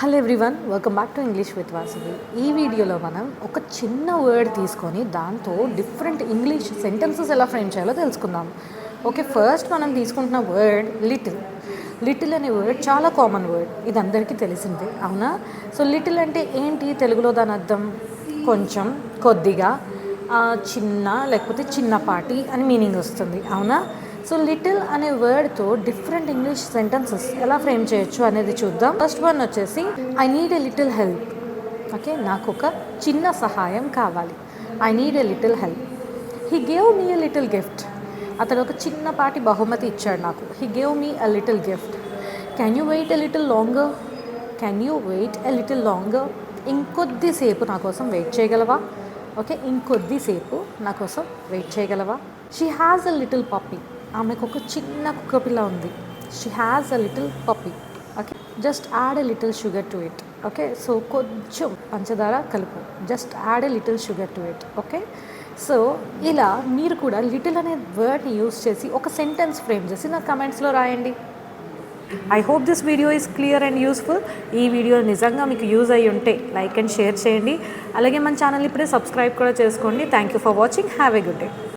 Hello everyone, welcome back to English with Vasavi. ఈ వీడియోలో మనం ఒక చిన్న వర్డ్ తీసుకొని దాంతో డిఫరెంట్ ఇంగ్లీష్ సెంటెన్సెస్ ఎలా ఫ్రేమ్ చేయాలో తెలుసుకుందాం. ఓకే, ఫస్ట్ మనం తీసుకుంటున్న వర్డ్ లిటిల్. లిటిల్ అనే వర్డ్ చాలా కామన్ వర్డ్, ఇది అందరికీ తెలిసిందే, అవునా? సో లిటిల్ అంటే ఏంటి తెలుగులో దాని అర్థం? కొంచెం, కొద్దిగా, చిన్న లేకపోతే చిన్నపాటి అని మీనింగ్ వస్తుంది, అవునా? సో లిటిల్ అనే వర్డ్తో డిఫరెంట్ ఇంగ్లీష్ సెంటెన్సెస్ ఎలా ఫ్రేమ్ చేయొచ్చు అనేది చూద్దాం. ఫస్ట్ వన్ వచ్చేసి I need a little help. Okay, నాకు ఒక చిన్న సహాయం కావాలి. I need a little help. He gave me a little gift. అతను ఒక చిన్నపాటి బహుమతి ఇచ్చాడు నాకు. He gave me a little gift. Can you wait a little longer? Can you wait a little longer? ఇంకొద్దిసేపు నా కోసం వెయిట్ చేయగలవా? ఓకే, ఇంకొద్దిసేపు నా కోసం వెయిట్ చేయగలవా? She has a little puppy. ఆమెకు ఒక చిన్న కుక్కపిల్ల ఉంది. She has a little puppy. Okay, just add a little sugar to it. Okay, so కొంచెం పంచదార కలుపు. Just add a little sugar to it. Okay, so ఇలా మీరు కూడా లిటిల్ అనే వర్డ్ని యూస్ చేసి ఒక సెంటెన్స్ ఫ్రేమ్ చేసి నా కమెంట్స్లో రాయండి. I hope this video is clear and useful. ఈ వీడియో నిజంగా మీకు యూజ్ అయ్యి ఉంటే లైక్ అండ్ షేర్ చేయండి. అలాగే మన ఛానల్ ఇప్పుడే సబ్స్క్రైబ్ కూడా చేసుకోండి. Thank you for watching. Have a good day.